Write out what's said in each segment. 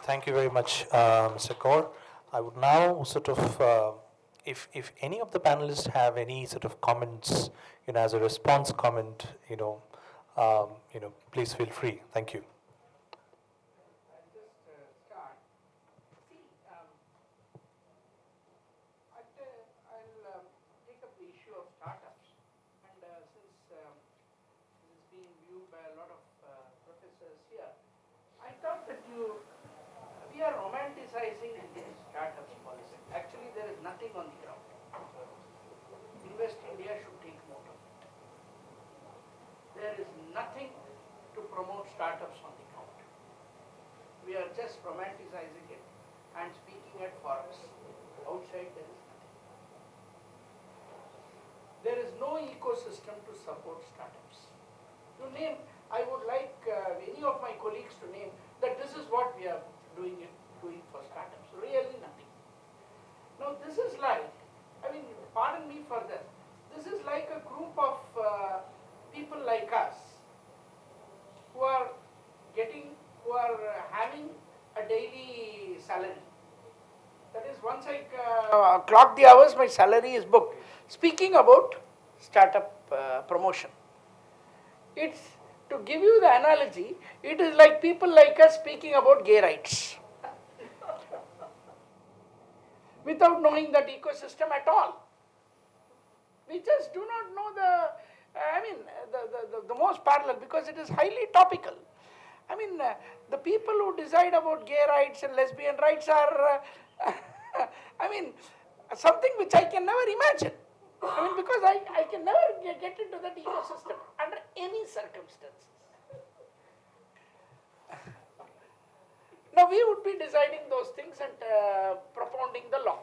Thank you very much, Mr. Kaur. I would now sort of, if any of the panelists have any sort of comments, as a response comment, please feel free. Thank you. I'll just start. See, I'll take up the issue of startups. And since this is being viewed by a lot of professors here, I thought that we are romanticizing this startups policy. Actually, there is nothing on the ground. Invest India should take note of it. There is nothing to promote startups on the ground. We are just romanticizing it and speaking at forums. Outside there is nothing. There is no ecosystem to support startups. To name, I would like any of my colleagues to name that this is what we are doing for startups. Really nothing. Now this is like, pardon me for that. This is like a group of people like us who are having a daily salary. That is, once I clock the hours, my salary is booked. Speaking about startup promotion, it's to give you the analogy. It is like people like us speaking about gay rights without knowing that ecosystem at all. We just do not know the most parallel, because it is highly topical. The people who decide about gay rights and lesbian rights are, something which I can never imagine. Because I can never get into that ecosystem under any circumstances. Now we would be deciding those things and propounding the law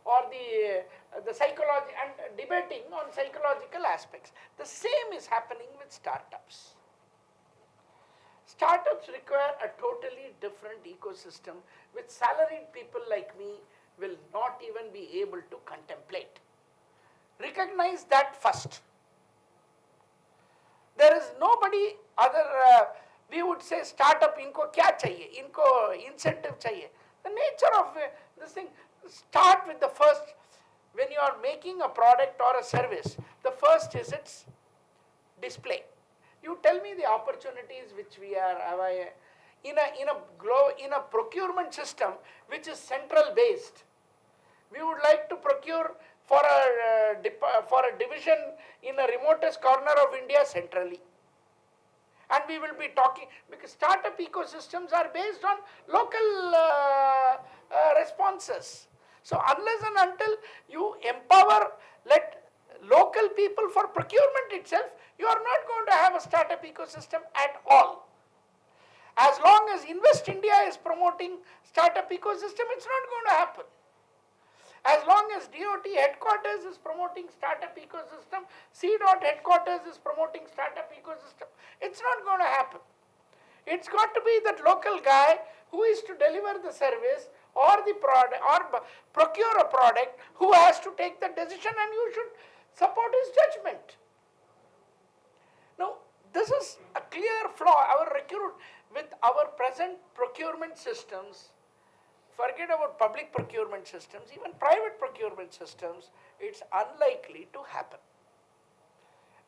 or the psychology and debating on psychological aspects. The same is happening with startups. Startups require a totally different ecosystem which salaried people like me will not even be able to contemplate. Recognize that first. There is nobody other, we would say startup, inko kya chahiye, inko incentive chahiye. The nature of this thing, start with the first, when you are making a product or a service, the first is its display. You tell me the opportunities which we are in a procurement system which is central based. We would like to procure for a division in a remotest corner of India centrally. And we will be talking, because startup ecosystems are based on local responses. So unless and until you empower, let local people for procurement itself, you are not going to have a startup ecosystem at all. As long as Invest India is promoting startup ecosystem, it's not going to happen. As long as DOT headquarters is promoting startup ecosystem, CDOT headquarters is promoting startup ecosystem, it's not going to happen. It's got to be that local guy who is to deliver the service or the product or procure a product who has to take the decision, and you should support his judgment. Now, this is a clear flaw. With our present procurement systems, forget about public procurement systems, even private procurement systems, it's unlikely to happen.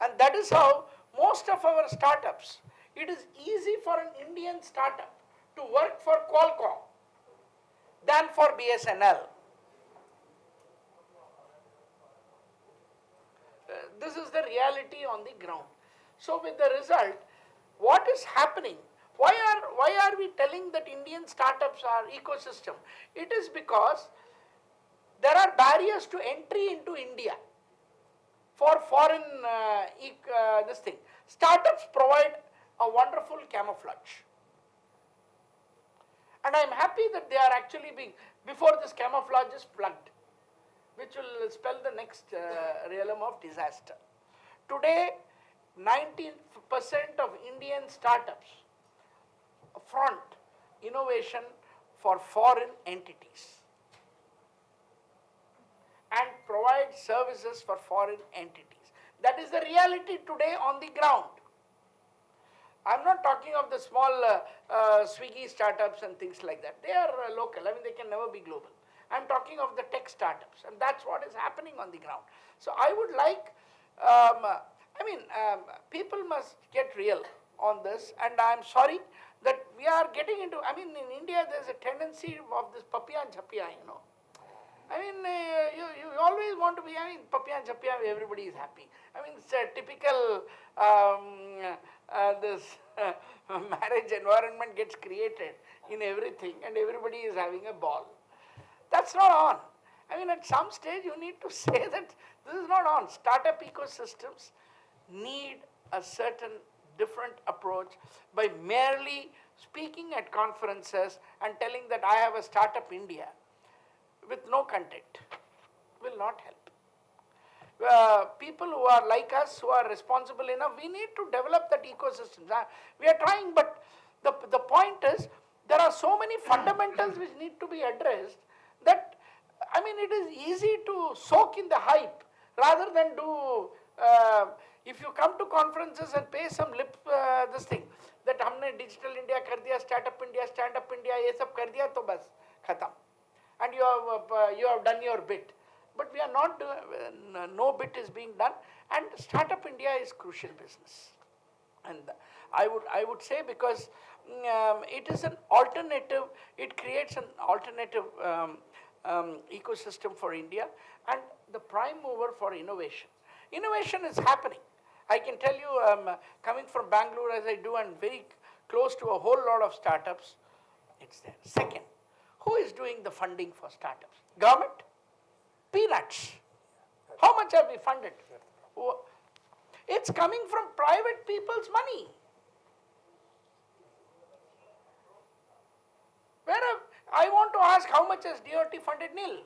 And that is how most of our startups, it is easy for an Indian startup to work for Qualcomm than for BSNL. This is the reality on the ground. So with the result, what is happening? Why are we telling that Indian startups are ecosystem? It is because there are barriers to entry into India for foreign this thing. Startups provide a wonderful camouflage. And I am happy that they are actually being, before this camouflage is plugged, which will spell the next realm of disaster. Today, 90% of Indian startups front innovation for foreign entities and provide services for foreign entities. That is the reality today on the ground. I'm not talking of the small Swiggy startups and things like that. They are local. I mean, they can never be global. I'm talking of the tech startups, and that's what is happening on the ground. So I would like, people must get real on this, and I'm sorry that we are getting into, I mean, in India there's a tendency of this papiyan chapiyan, you know. I mean, you always want to be, I mean, papiyan chapiyan, everybody is happy. I mean, it's a typical, this marriage environment gets created in everything and everybody is having a ball. That's not on. I mean, at some stage you need to say that this is not on. Startup ecosystems need a certain different approach. By merely speaking at conferences and telling that I have a startup India with no content will not help. People who are like us, who are responsible enough, we need to develop that ecosystem. We are trying, but the point is, there are so many fundamentals which need to be addressed that, I mean, it is easy to soak in the hype rather than do, if you come to conferences and pay some lip, this thing, that हमने digital India कर दिया, startup India, stand up India, ये सब कर दिया तो बस खत्म. And you have done your bit. But we are not, no bit is being done, and Startup India is crucial business. And I would say, because it is an alternative, it creates an alternative ecosystem for India, and the prime mover for innovation. Innovation is happening. I can tell you, coming from Bangalore as I do, and very close to a whole lot of startups, it's there. Second, who is doing the funding for startups? Government? Peanuts. How much have we funded? It's coming from private people's money. I want to ask, how much has DOT funded? Nil.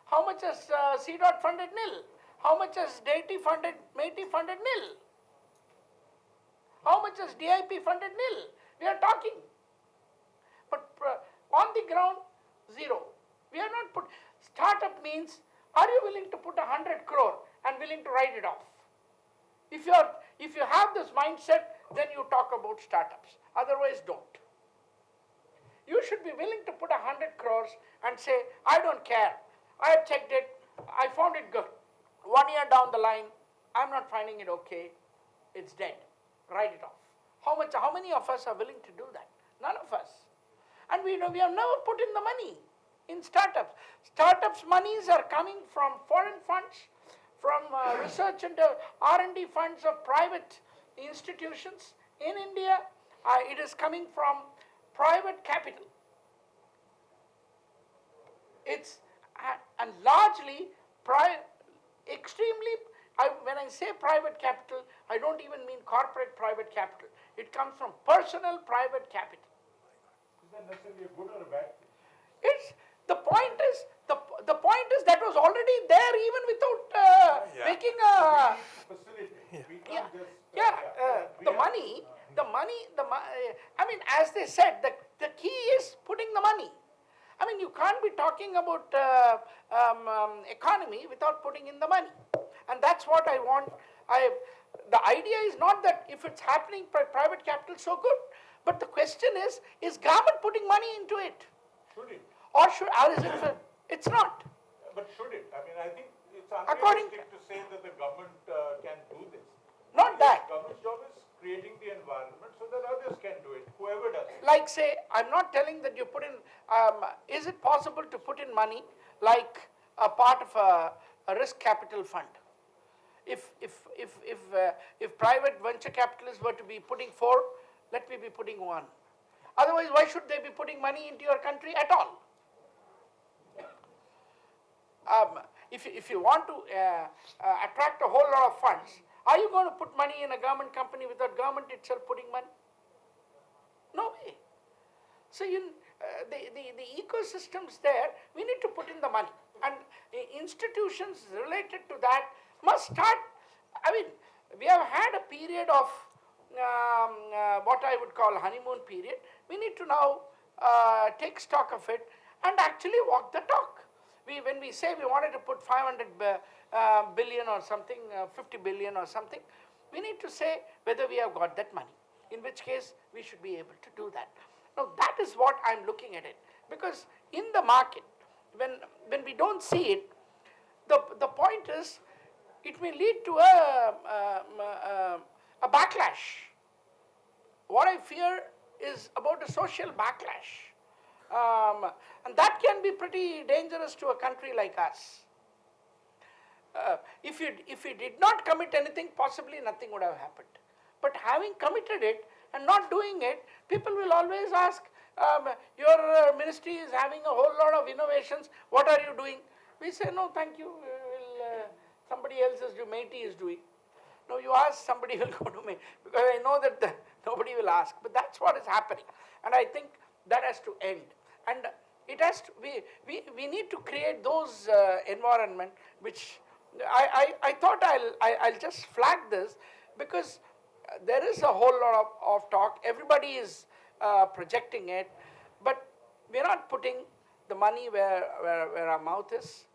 How much has CDOT funded? Nil. How much has DIT funded, METI funded? Nil. How much has DIP funded? Nil. We are talking. But on the ground, zero. We are not put. Startup means, are you willing to put 100 crore and willing to write it off? If you have this mindset, then you talk about startups. Otherwise, don't. You should be willing to put 100 crores and say, I don't care. I have checked it. I found it good. 1 year down the line, I'm not finding it okay. It's dead. Write it off. How many of us are willing to do that? None of us. And we have never put in the money in startups. Startups' monies are coming from foreign funds, from research and R&D funds of private institutions. In India, it is coming from private capital. It's and largely extremely. When I say private capital, I don't even mean corporate private capital. It comes from personal private capital. Is that necessarily a good or a bad thing? It's the point is that was already there even without making a the money. I mean, as they said, the key is putting the money. I mean, you can't be talking about economy without putting in the money, and that's what I want. The idea is not that if it's happening by private capital, so good, but the question is government putting money into it? Should it? Or is it? It's not. But should it? I mean, I think it's According unrealistic to say that the government can do this. Not that. The government's job is creating the environment so that others can do it, whoever does it. Like, say, I'm not telling that you put in, is it possible to put in money like a part of a risk capital fund? If private venture capitalists were to be putting 4, let me be putting 1. Otherwise, why should they be putting money into your country at all? If you want to attract a whole lot of funds, are you going to put money in a government company without government itself putting money? No way. So the ecosystems there, we need to put in the money, and institutions related to that must start. I mean, we have had a period of what I would call honeymoon period. We need to now take stock of it and actually walk the talk. When we say we wanted to put 500 billion or something, 50 billion or something, we need to say whether we have got that money. in which case we should be able to do that. Now that is what I'm looking at it, because in the market, when we don't see it, the point is, it may lead to a backlash. What I fear is about a social backlash. And that can be pretty dangerous to a country like us. If you did not commit anything, possibly nothing would have happened. But having committed it and not doing it, people will always ask, your ministry is having a whole lot of innovations, what are you doing? We say, no, thank you, somebody else's matey is doing. No, you ask, somebody will go to me, because I know that nobody will ask. But that's what is happening. And I think that has to end. And it has to, we need to create those environment which, I thought I'll just flag this, because there is a whole lot of talk. Everybody is projecting it, but we're not putting the money where our mouth is,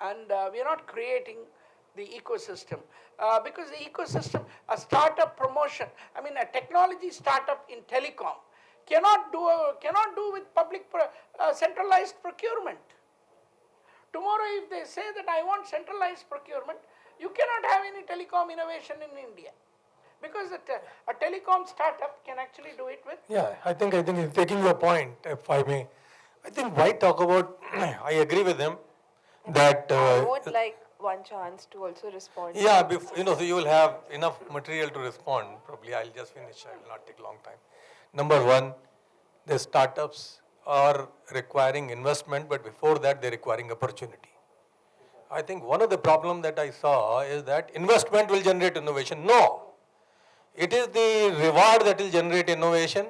and we're not creating the ecosystem. Because the ecosystem, a startup promotion, I mean a technology startup in telecom cannot do with public centralized procurement. Tomorrow if they say that I want centralized procurement, you cannot have any telecom innovation in India. Because a telecom startup can actually do it with. Yeah, I think taking your point, if I may, I think why talk about, I agree with him that. I would like one chance to also respond. Yeah, so you will have enough material to respond. Probably I'll just finish, I will not take a long time. Number one, the startups are requiring investment, but before that they're requiring opportunity. I think one of the problems that I saw is that investment will generate innovation. No. It is the reward that will generate innovation.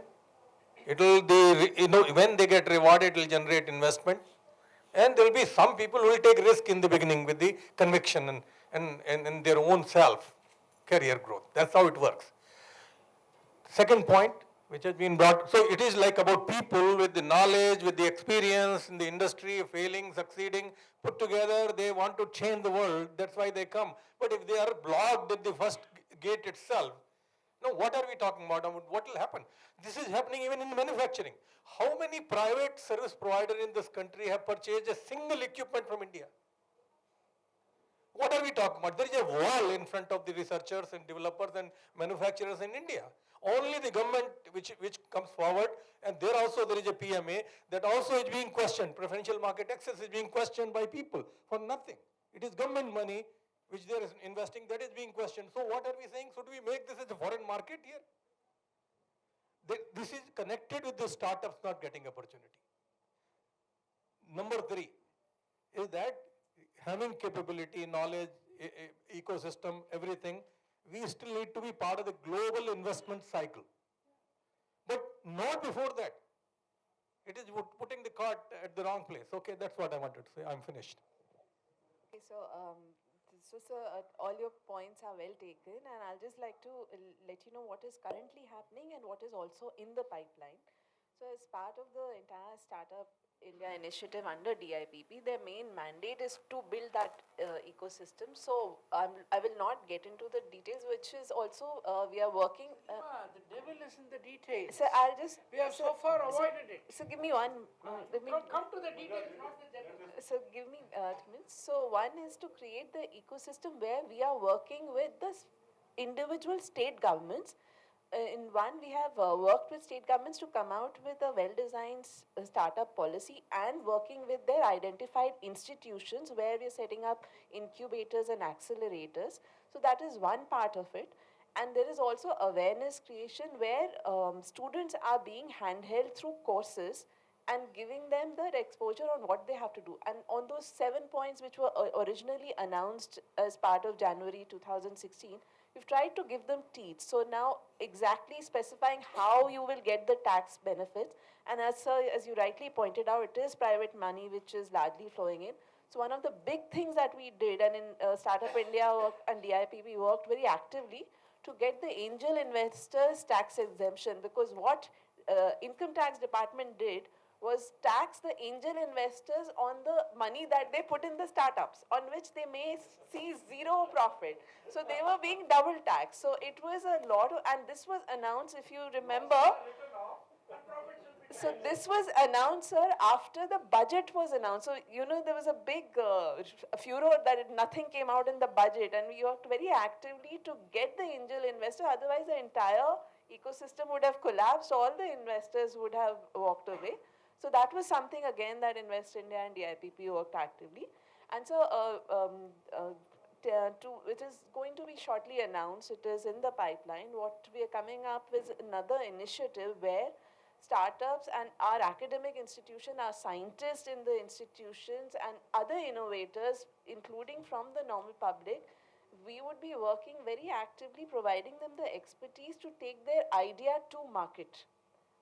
It will when they get rewarded, it will generate investment. And there will be some people who will take risk in the beginning with the conviction and their own self, career growth. That's how it works. Second point, which has been brought, so it is like about people with the knowledge, with the experience in the industry, failing, succeeding, put together, they want to change the world, that's why they come. But if they are blocked at the first gate itself, now what are we talking about? What will happen? This is happening even in manufacturing. How many private service providers in this country have purchased a single equipment from India? What are we talking about? There is a wall in front of the researchers and developers and manufacturers in India. Only the government which comes forward, and there also there is a PMA that also is being questioned. Preferential market access is being questioned by people for nothing. It is government money which they are investing, that is being questioned. So what are we saying? Should we make this as a foreign market here? This is connected with the startups not getting opportunity. Number three is that having capability, knowledge, ecosystem, everything, we still need to be part of the global investment cycle. But not before that. It is putting the cart at the wrong place. Okay, that's what I wanted to say. I'm finished. Okay, so sir, all your points are well taken, and I'll just like to let you know what is currently happening and what is also in the pipeline. So as part of the entire Startup India initiative under DIPP, their main mandate is to build that ecosystem. So I will not get into the details, which is also, we are working. The devil is in the details. So I'll just. We have so far avoided it. So give me one. Come to the details, not the devil. So give me 2 minutes. So one is to create the ecosystem where we are working with the individual state governments. In one, we have worked with state governments to come out with a well-designed startup policy and working with their identified institutions where we are setting up incubators and accelerators. So that is one part of it. And there is also awareness creation where students are being handheld through courses and giving them the exposure on what they have to do. And on those 7 points which were originally announced as part of January 2016, we've tried to give them teeth. So now exactly specifying how you will get the tax benefits. And as you rightly pointed out, it is private money which is largely flowing in. So one of the big things that we did, and in Startup India and DIPP worked very actively to get the angel investors tax exemption, because what income tax department did was tax the angel investors on the money that they put in the startups, on which they may see zero profit. So they were being double taxed. So it was a lot of, and this was announced, if you remember. So this was announced, sir, after the budget was announced. So, you know, there was a big furor that nothing came out in the budget, and we worked very actively to get the angel investor. Otherwise, the entire ecosystem would have collapsed. All the investors would have walked away. So that was something, again, that Invest India and DIPP worked actively. And so, it is going to be shortly announced. It is in the pipeline. What we are coming up with another initiative where startups and our academic institution, our scientists in the institutions and other innovators, including from the normal public, we would be working very actively providing them the expertise to take their idea to market.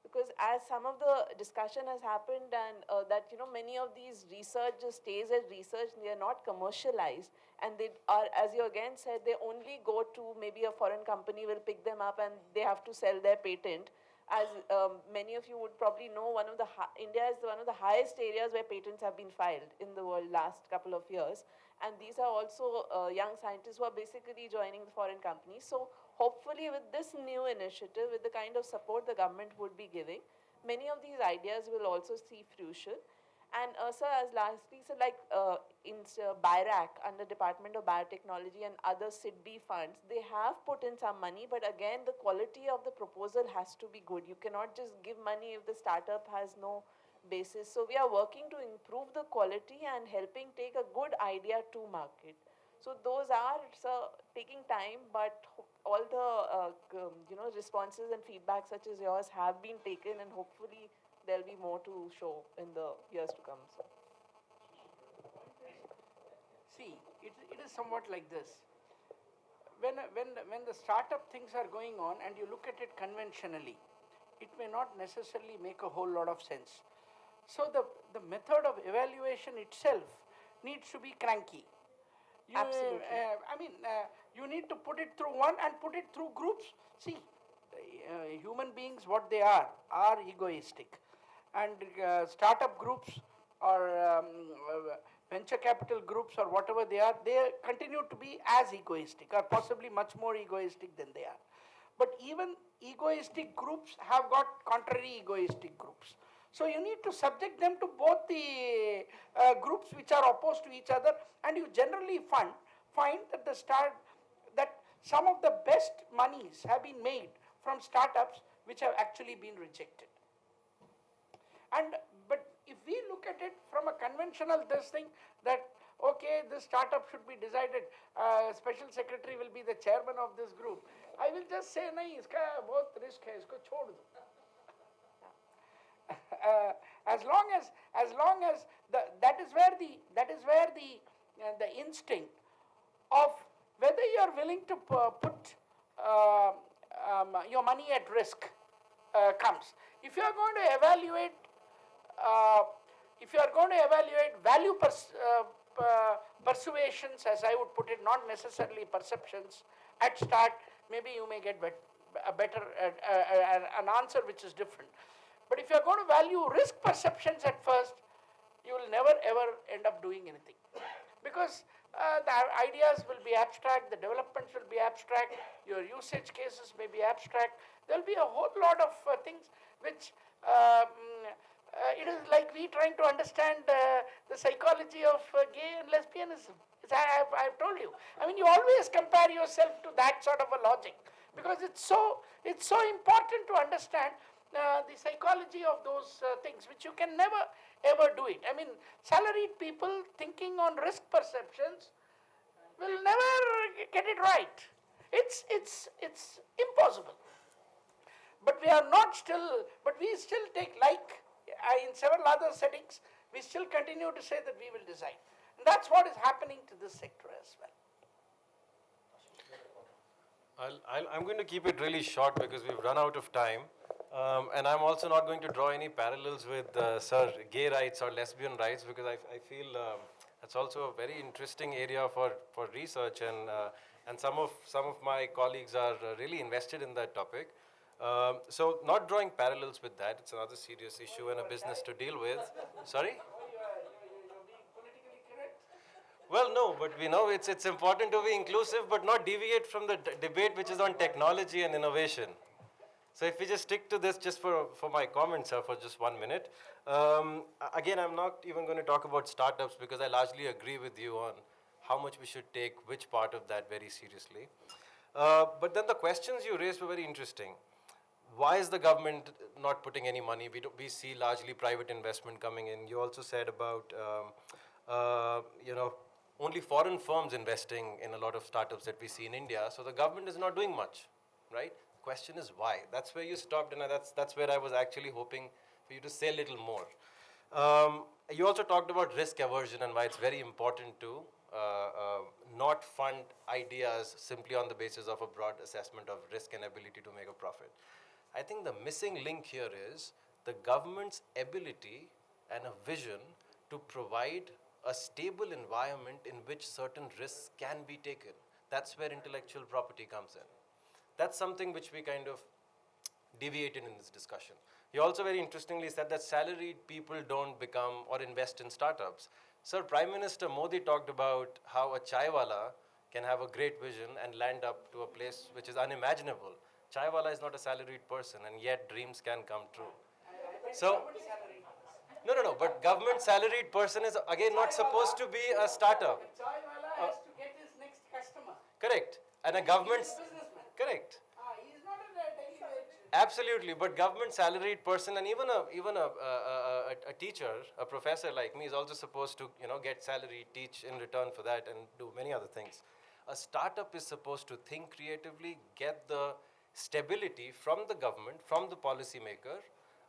Because as some of the discussion has happened, and that, you know, many of these research just stays as research, they are not commercialized, and they are, as you again said, they only go to maybe a foreign company will pick them up and they have to sell their patent. As many of you would probably know, India is one of the highest areas where patents have been filed in the world last couple of years. And these are also young scientists who are basically joining the foreign companies. So hopefully with this new initiative, with the kind of support the government would be giving, many of these ideas will also see fruition. And sir, as lastly, so like in BIRAC, under Department of Biotechnology and other SIDBI funds, they have put in some money, but again, the quality of the proposal has to be good. You cannot just give money if the startup has no basis. So we are working to improve the quality and helping take a good idea to market. So those are, sir, taking time, but all the you know, responses and feedback such as yours have been taken, and hopefully there'll be more to show in the years to come, sir. See, it is somewhat like this. When the startup things are going on and you look at it conventionally, it may not necessarily make a whole lot of sense. So the method of evaluation itself needs to be cranky. Absolutely. You need to put it through one and put it through groups. See, human beings, what they are egoistic. And startup groups or venture capital groups or whatever they continue to be as egoistic or possibly much more egoistic than they are. But even egoistic groups have got contrary egoistic groups. So you need to subject them to both the groups which are opposed to each other, and you generally find that some of the best monies have been made from startups which have actually been rejected. But if we look at it from a conventional this thing, that okay, this startup should be decided, special secretary will be the chairman of this group, I will just say, nahi, iska bahut risk hai, isko chhod do. As long as that is where the instinct of whether you are willing to put your money at risk comes. If you are going to evaluate value persuasions, as I would put it, not necessarily perceptions, at start, maybe you may get a better an answer which is different. But if you are going to value risk perceptions at first, you will never ever end up doing anything, because the ideas will be abstract, the developments will be abstract, your usage cases may be abstract. There will be a whole lot of things which it is like we trying to understand the psychology of gay and lesbianism. I've told you. I mean, you always compare yourself to that sort of a logic, because it's so important to understand the psychology of those things, which you can never ever do it. I mean, salaried people thinking on risk perceptions will never get it right. It's impossible. But we still take, like in several other settings, we still continue to say that we will design. And that's what is happening to this sector as well. I'm going to keep it really short because we've run out of time. And I'm also not going to draw any parallels with Sir gay rights or lesbian rights, because I feel that's also a very interesting area for research, and some of my colleagues are really invested in that topic. So not drawing parallels with that, it's another serious issue and a business to deal with. Sorry? Well, no, but we know it's important to be inclusive, but not deviate from the debate which is on technology and innovation. So if we just stick to this just for my comments for just 1 minute. Again, I'm not even going to talk about startups because I largely agree with you on how much we should take which part of that very seriously. But then the questions you raised were very interesting. Why is the government not putting any money? We see largely private investment coming in. You also said about, only foreign firms investing in a lot of startups that we see in India. So the government is not doing much, right? The question is why? That's where you stopped, and that's where I was actually hoping for you to say a little more. You also talked about risk aversion and why it's very important to not fund ideas simply on the basis of a broad assessment of risk and ability to make a profit. I think the missing link here is the government's ability and a vision to provide a stable environment in which certain risks can be taken. That's where intellectual property comes in. That's something which we kind of deviated in this discussion. You also very interestingly said that salaried people don't become or invest in startups. Sir, Prime Minister Modi talked about how a chaiwala can have a great vision and land up to a place which is unimaginable. Chaiwala is not a salaried person, and yet dreams can come true. So, no, but government salaried person is again not supposed to be a startup. Chaiwala has to get his next customer. Correct. And a government, He's a businessman. correct. He is not a daily wage. Absolutely, but government salaried person and even a teacher, a professor like me is also supposed to get salary, teach in return for that, and do many other things. A startup is supposed to think creatively, get the stability from the government, from the policymaker,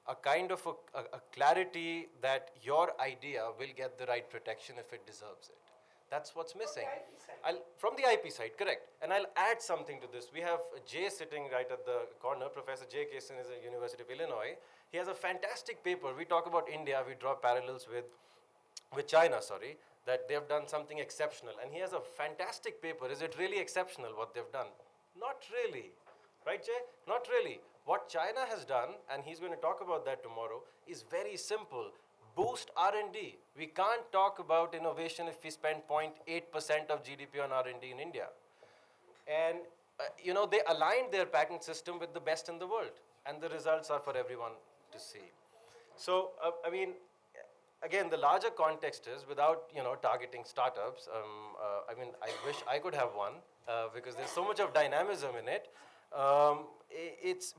a kind of a clarity that your idea will get the right protection if it deserves it. That's what's missing. From the IP side, correct. And I'll add something to this. We have Jay sitting right at the corner. Professor Jay Kason is at the University of Illinois. He has a fantastic paper. We talk about India, we draw parallels with China, that they've done something exceptional. And he has a fantastic paper. Is it really exceptional what they've done? Not really. Right, Jay? Not really. What China has done, and he's going to talk about that tomorrow, is very simple. Boost R&D. We can't talk about innovation if we spend 0.8% of GDP on R&D in India. And, they aligned their patent system with the best in the world. And the results are for everyone to see. So, again, the larger context is, without, targeting startups, I wish I could have one because there's so much of dynamism in it.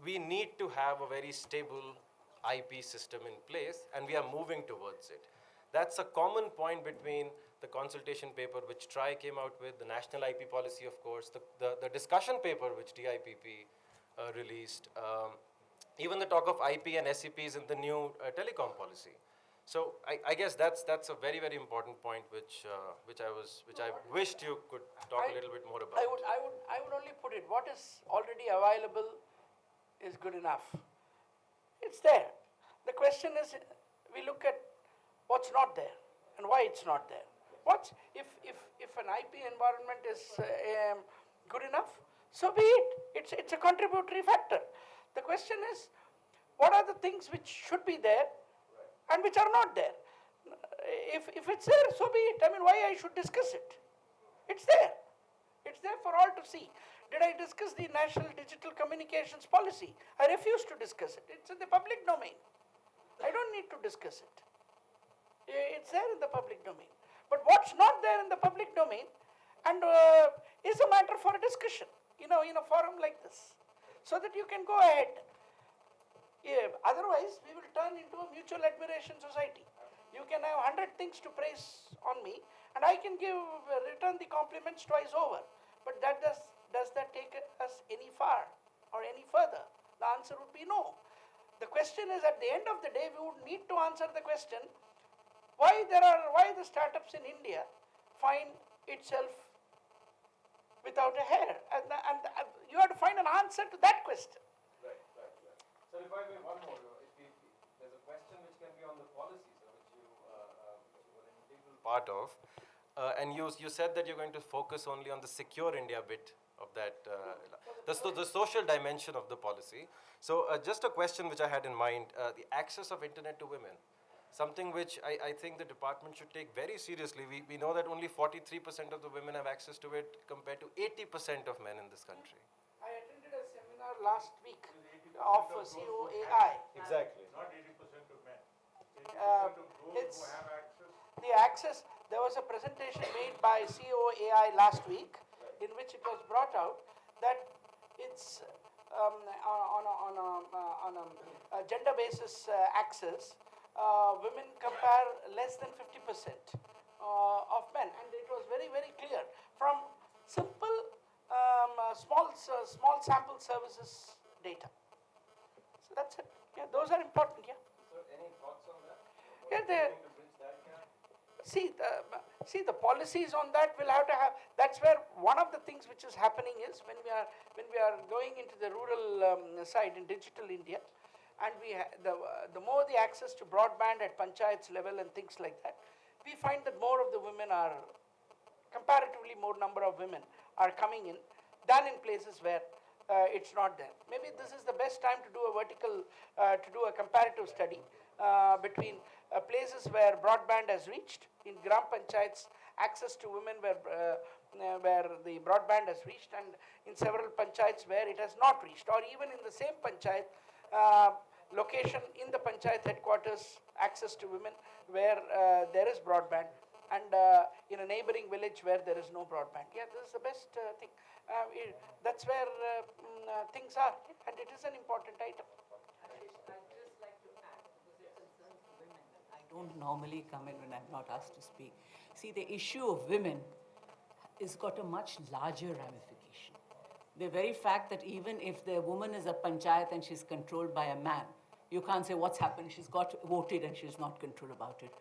We need to have a very stable IP system in place, and we are moving towards it. That's a common point between the consultation paper which TRI came out with, the national IP policy, of course, the discussion paper which DIPP released, even the talk of IP and SCPs in the new telecom policy. So I guess that's a very, very important point which I wished you could talk a little bit more about. I would only put it, what is already available is good enough. It's there. The question is, we look at what's not there and why it's not there. If an IP environment is good enough, so be it. It's a contributory factor. The question is, what are the things which should be there and which are not there? If it's there, so be it. Why I should discuss it? It's there. It's there for all to see. Did I discuss the National Digital Communications Policy? I refuse to discuss it. It's in the public domain. I don't need to discuss it. It's there in the public domain. But what's not there in the public domain and is a matter for a discussion, in a forum like this, so that you can go ahead. Otherwise, we will turn into a mutual admiration society. You can have 100 things to praise on me, and I can return the compliments twice over. But does that take us any far or any further? The answer would be no. The question is, at the end of the day, we would need to answer the question, why the startups in India find itself without a hair? And you have to find an answer to that question. Right. So if I may, one more, there's a question which can be on the policy, sir, which you were an integral part of. And you said that you're going to focus only on the secure India bit the social dimension of the policy. So just a question which I had in mind, the access of internet to women. Something which I think the department should take very seriously. We know that only 43% of the women have access to it compared to 80% of men in this country. I attended a seminar last week of COAI. Exactly. Not 80% of men. 80% Uh, of those it's who have access. the access. There was a presentation made by COAI last week in which it was brought out that it's on a gender basis access, women compare less than 50% of men, and it was very, very clear from simple small sample services data. So that's it. Yeah, those are important. Yeah. So any thoughts on that? Yeah, see the policies on that will have to have. That's where one of the things which is happening is when we are going into the rural side in digital India, and the more the access to broadband at panchayats level and things like that, we find that more of the women are, comparatively more number of women are coming in than in places where it's not there. Maybe this is the best time to do a comparative study between places where broadband has reached in gram panchayats, access to women where the broadband has reached, and in several panchayats where it has not reached, or even in the same panchayat location in the panchayat headquarters, access to women where there is broadband, and in a neighboring village where there is no broadband. Yeah, this is the best thing. That's where things are, and it is an important item. I'd just like to add, because it concerns women. I don't normally come in when I'm not asked to speak. See, the issue of women has got a much larger ramification. The very fact that even if the woman is a panchayat and she's controlled by a man, you can't say what's happened, she's got voted and she's not controlled about it.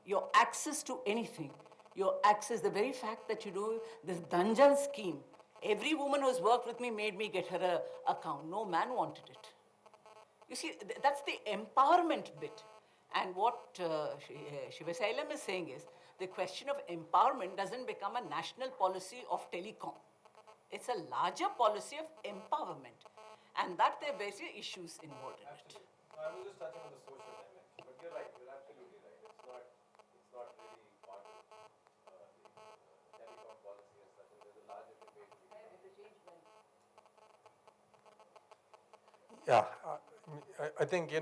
Your access to anything, the very fact that you do this Danjal scheme, every woman who's worked with me made me get her an account. No man wanted it. You see, that's the empowerment bit. And what Shivasailam is saying is, the question of empowerment doesn't become a national policy of telecom. It's a larger policy of empowerment. And that there are various issues involved in it. I was just touching on the social dimension, but you're right, you're absolutely right. It's not really part of the telecom policy as such, and there's a larger debate. Yeah, I think,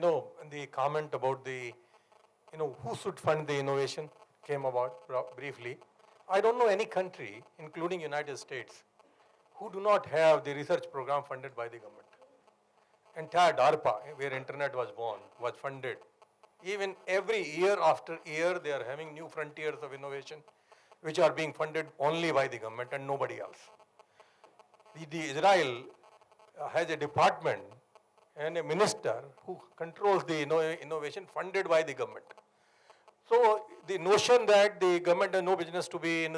the comment about who should fund the innovation came about briefly. I don't know any country, including United States, who do not have the research program funded by the government. Entire DARPA, where internet was born, was funded. Even every year after year, they are having new frontiers of innovation, which are being funded only by the government and nobody else. The Israel has a department and a minister who controls the innovation funded by the government. So the notion that the government has no business to be in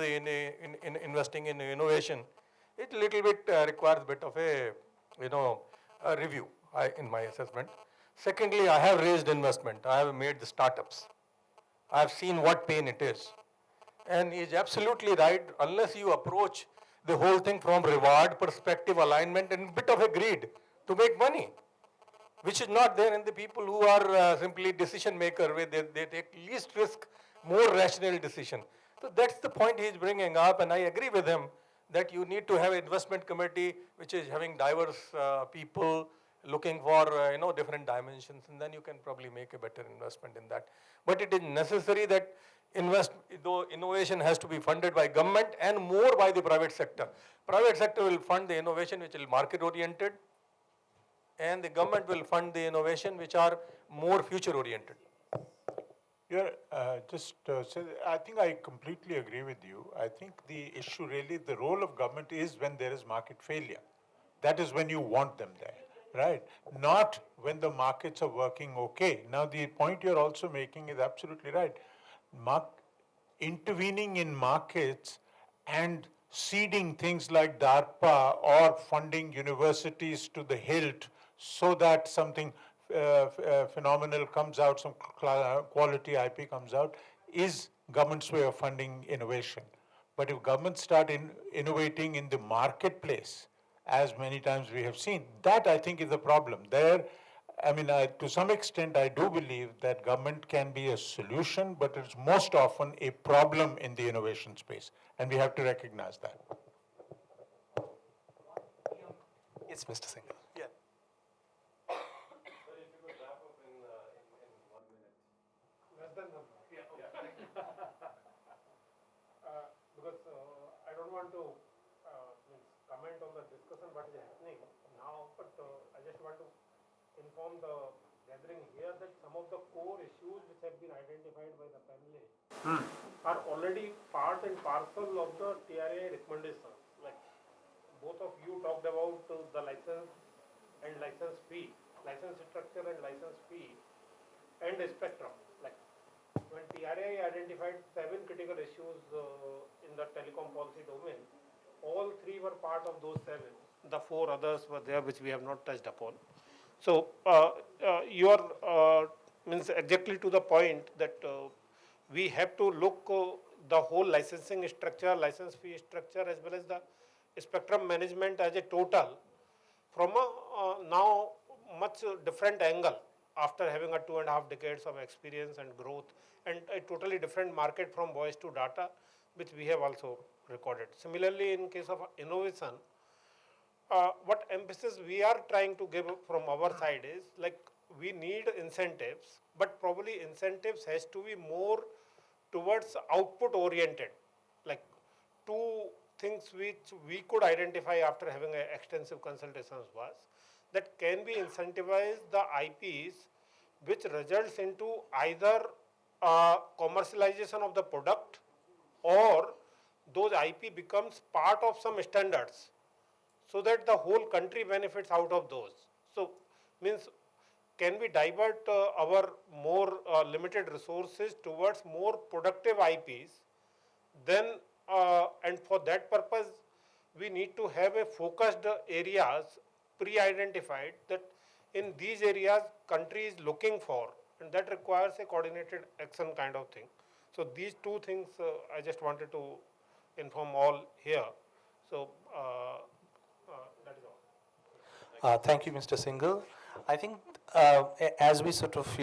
investing in innovation, it little bit requires a bit of a review in my assessment. Secondly, I have raised investment. I have made the startups. I have seen what pain it is. And he is absolutely right, unless you approach the whole thing from reward perspective, alignment, and a bit of a greed to make money, which is not there in the people who are simply decision maker, where they take least risk, more rational decision. So that's the point he is bringing up, and I agree with him that you need to have an investment committee which is having diverse people looking for different dimensions, and then you can probably make a better investment in that. But it is necessary that innovation has to be funded by government and more by the private sector. Private sector will fund the innovation which is market oriented, and the government will fund the innovation which are more future oriented. Yeah, I think I completely agree with you. I think the issue really, the role of government is when there is market failure. That is when you want them there, right? Not when the markets are working okay. Now, the point you're also making is absolutely right. Intervening in markets and seeding things like DARPA or funding universities to the hilt so that something phenomenal comes out, some quality IP comes out, is government's way of funding innovation. But if governments start innovating in the marketplace, as many times we have seen, that I think is the problem. There, I mean, to some extent, I do believe that government can be a solution, but it's most often a problem in the innovation space, and we have to recognize that. Yes, Mr. Singhal. Yeah. Because I don't want to comment on the discussion what is happening now, but I just want to inform the gathering here that some of the core issues which have been identified by the panelists are already part and parcel of the TRAI recommendations. Like both of you talked about the license and license fee, license structure and license fee, and the spectrum. Like when TRAI identified 7 critical issues in the telecom policy domain, all 3 were part of those 7. The 4 others were there which we have not touched upon. So you are means exactly to the point that we have to look the whole licensing structure, license fee structure, as well as the spectrum management as a total from a now much different angle after having a 2.5 decades of experience and growth and a totally different market from voice to data, which we have also recorded. Similarly, in case of innovation, what emphasis we are trying to give from our side is like we need incentives, but probably incentives has to be more towards output oriented. Like 2 things which we could identify after having extensive consultations was that can be incentivize the IPs which results into either commercialization of the product or those IP becomes part of some standards so that the whole country benefits out of those. So means can we divert our more limited resources towards more productive IPs, then and for that purpose we need to have a focused areas pre-identified that in these areas country is looking for, and that requires a coordinated action kind of thing. So these 2 things I just wanted to inform all here. So that is all. Thank you, Mr. Singhal. I think as we sort of,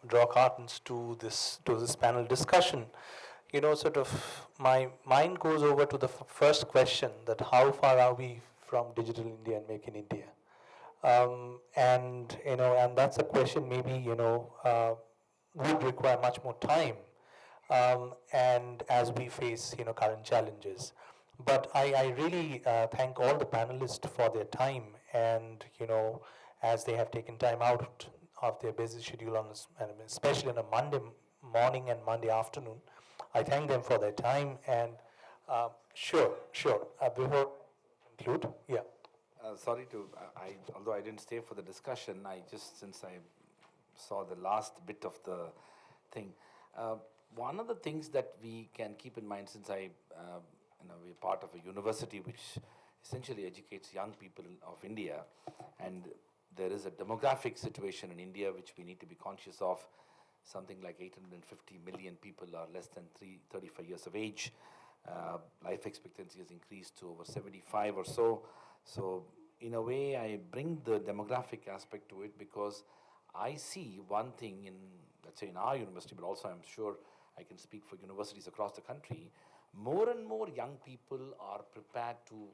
draw curtains to this panel discussion, sort of my mind goes over to the first question that how far are we from Digital India and Make in India? And that's a question maybe, would require much more time and as we face, current challenges. But I really thank all the panelists for their time and, as they have taken time out of their busy schedule and especially on a Monday morning and Monday afternoon. I thank them for their time and sure. Before I conclude, yeah. Sorry to, although I didn't stay for the discussion, since I saw the last bit of the thing, one of the things that we can keep in mind, since we're part of a university which essentially educates young people of India, and there is a demographic situation in India which we need to be conscious of. Something like 850 million people are less than 35 years of age. Life expectancy has increased to over 75 or so. So in a way, I bring the demographic aspect to it because I see one thing in, let's say in our university, but also I'm sure I can speak for universities across the country, more and more young people are prepared to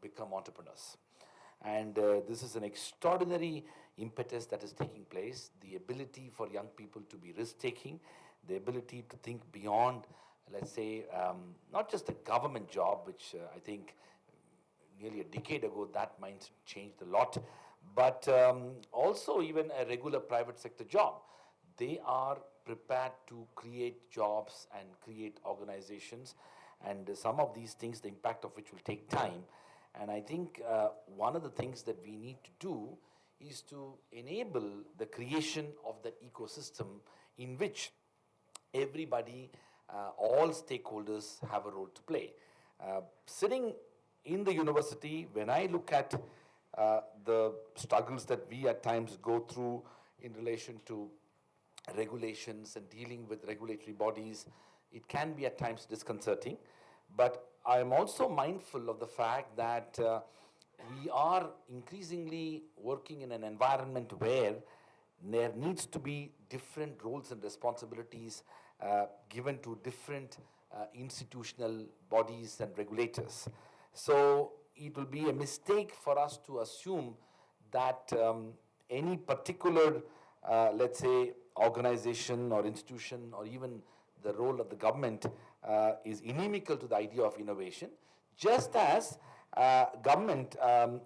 become entrepreneurs. And this is an extraordinary impetus that is taking place, the ability for young people to be risk-taking, the ability to think beyond, let's say, not just a government job, which I think nearly a decade ago that mindset changed a lot, but also even a regular private sector job. They are prepared to create jobs and create organizations, and some of these things, the impact of which will take time. And I think one of the things that we need to do is to enable the creation of the ecosystem in which everybody, all stakeholders have a role to play. Sitting in the university, when I look at the struggles that we at times go through in relation to regulations and dealing with regulatory bodies, it can be at times disconcerting. But I'm also mindful of the fact that we are increasingly working in an environment where there needs to be different roles and responsibilities given to different institutional bodies and regulators. So it will be a mistake for us to assume that any particular, let's say, organization or institution or even the role of the government is inimical to the idea of innovation, just as government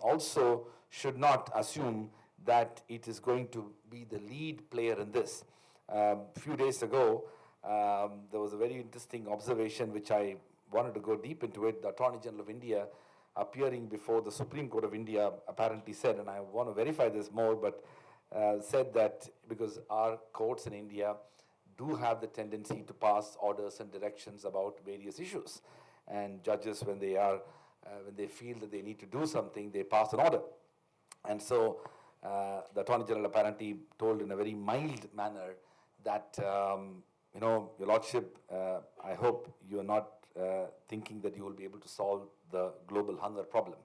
also should not assume that it is going to be the lead player in this. A few days ago, there was a very interesting observation which I wanted to go deep into it. The Attorney General of India, appearing before the Supreme Court of India, apparently said, and I want to verify this more, but said that because our courts in India do have the tendency to pass orders and directions about various issues, and judges, when they feel that they need to do something, they pass an order. And so the Attorney General apparently told in a very mild manner that, Your Lordship, I hope you are not thinking that you will be able to solve the global hunger problem.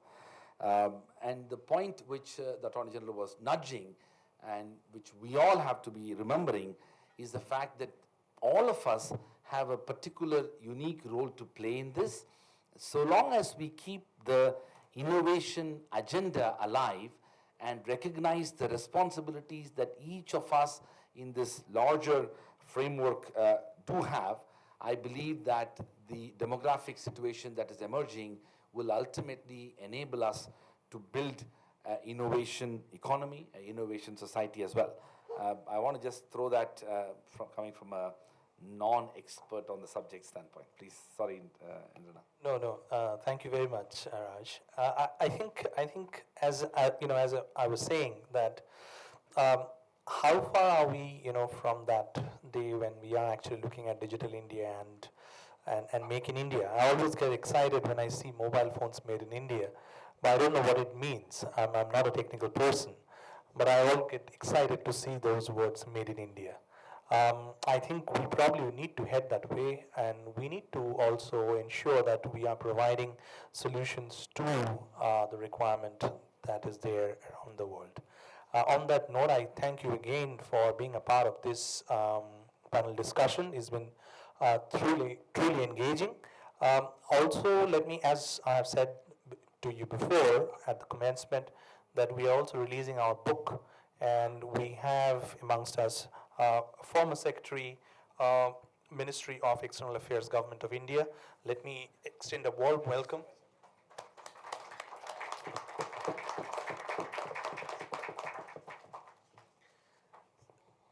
And the point which the Attorney General was nudging, and which we all have to be remembering, is the fact that all of us have a particular unique role to play in this. So long as we keep the innovation agenda alive and recognize the responsibilities that each of us in this larger framework do have, I believe that the demographic situation that is emerging will ultimately enable us to build an innovation economy, an innovation society as well. I want to just throw that coming from a non-expert on the subject standpoint. Please, sorry, Indra. No. Thank you very much, Raj. I think, as I was saying, that how far are we, from that day when we are actually looking at digital India and make in India? I always get excited when I see mobile phones made in India, but I don't know what it means. I'm not a technical person, but I all get excited to see those words "made in India." I think we probably need to head that way, and we need to also ensure that we are providing solutions to the requirement that is there around the world. On that note, I thank you again for being a part of this panel discussion. It's been truly engaging. Also, let me, as I have said to you before at the commencement, that we are also releasing our book, and we have amongst us former Secretary, Ministry of External Affairs, Government of India. Let me extend a warm welcome.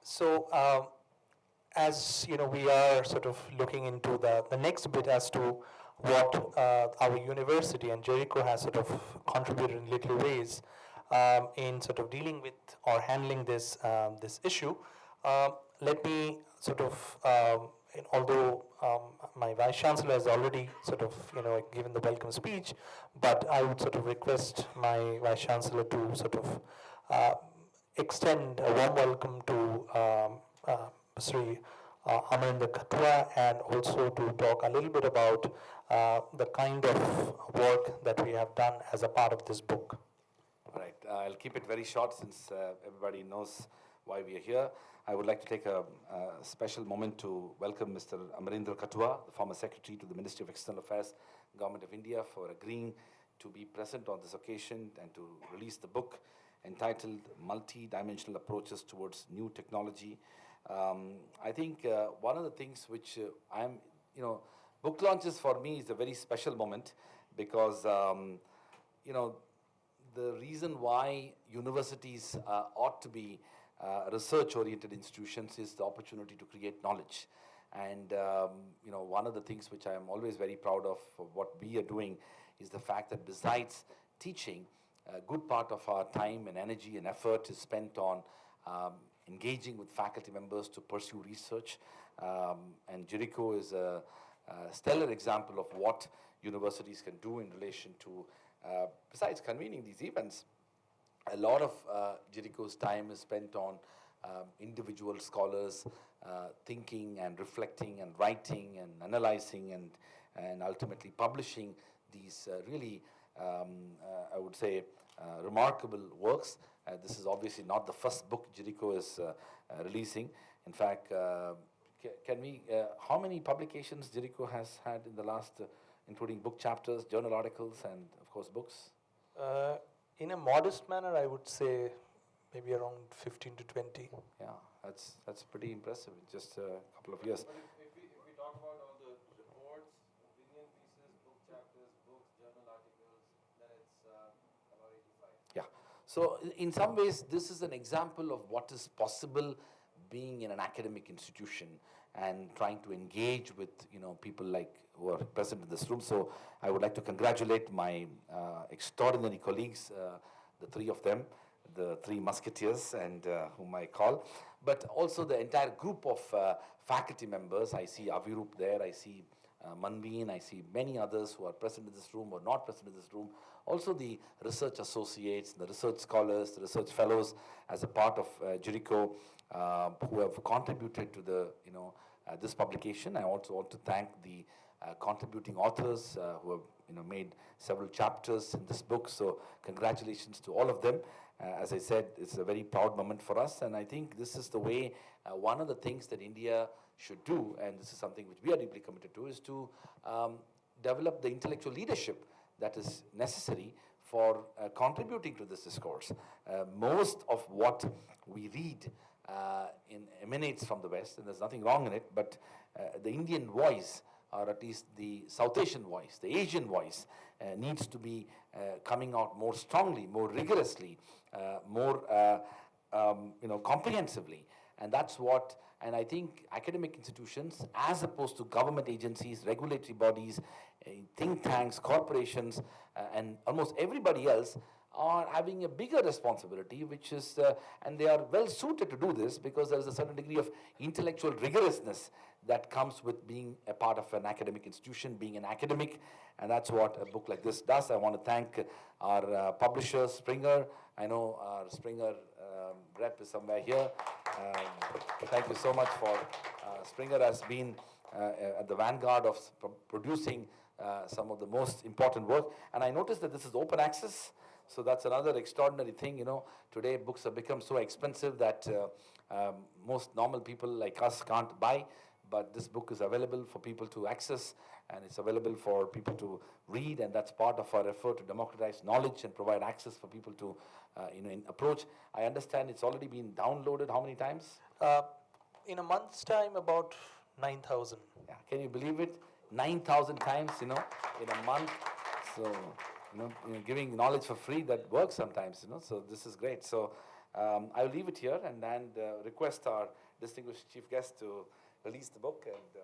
So, as we are sort of looking into the next bit as to what our university and JIRICO has sort of contributed in little ways in sort of dealing with or handling this issue. Let me sort of, although my Vice Chancellor has already sort of given the welcome speech, but I would sort of request my Vice Chancellor to sort of extend a warm welcome to Sri Amarendra Khatwa, and also to talk a little bit about the kind of work that we have done as a part of this book. All right, I'll keep it very short since everybody knows why we are here. I would like to take a special moment to welcome Mr. Amarendra Khatwa, the former Secretary to the Ministry of External Affairs, Government of India, for agreeing to be present on this occasion and to release the book entitled Multi-Dimensional Approaches Towards New Technology. I think one of the things which book launches for me is a very special moment because, the reason why universities ought to be research-oriented institutions is the opportunity to create knowledge. And, one of the things which I am always very proud of what we are doing is the fact that besides teaching, a good part of our time and energy and effort is spent on engaging with faculty members to pursue research. And JIRICO is a stellar example of what universities can do in relation to, besides convening these events, a lot of JIRICO's time is spent on individual scholars thinking and reflecting and writing and analyzing and and ultimately publishing these really, I would say, remarkable works. This is obviously not the first book JIRICO is releasing. In fact, can we, how many publications JIRICO has had in the last, including book chapters, journal articles, and of course books? In a modest manner, I would say maybe around 15 to 20. Yeah, that's pretty impressive in just a couple of years. But if we talk about all the reports, opinion pieces, book chapters, books, journal articles, then it's about 85. Yeah. So in some ways, this is an example of what is possible being in an academic institution and trying to engage with people like who are present in this room. So I would like to congratulate my extraordinary colleagues, the three of them, the three musketeers, and whom I call, but also the entire group of faculty members. I see Avirup there, I see Manveen, I see many others who are present in this room or not present in this room. Also the research associates, the research scholars, the research fellows as a part of JIRICO who have contributed to the, this publication. I also want to thank the contributing authors who have made several chapters in this book. So congratulations to all of them. As I said, it's a very proud moment for us, and I think this is the way, one of the things that India should do, and this is something which we are deeply committed to, is to develop the intellectual leadership that is necessary for contributing to this discourse. Most of what we read emanates from the West, and there's nothing wrong in it, but the Indian voice, or at least the South Asian voice, the Asian voice, needs to be coming out more strongly, more rigorously, more comprehensively. And that's what, and I think academic institutions, as opposed to government agencies, regulatory bodies, think tanks, corporations, and almost everybody else, are having a bigger responsibility, which is, and they are well suited to do this because there is a certain degree of intellectual rigorousness that comes with being a part of an academic institution, being an academic, and that's what a book like this does. I want to thank our publisher, Springer. I know our Springer rep is somewhere here. Thank you so much for, Springer has been at the vanguard of producing some of the most important work, and I noticed that this is open access. So that's another extraordinary thing, Today books have become so expensive that most normal people like us can't buy, but this book is available for people to access, and it's available for people to read, and that's part of our effort to democratize knowledge and provide access for people to approach. I understand it's already been downloaded how many times? In a month's time, about 9,000. Yeah, can you believe it? 9,000 times, in a month. So, giving knowledge for free, that works sometimes, so this is great. So I'll leave it here and request our distinguished chief guest to release the book and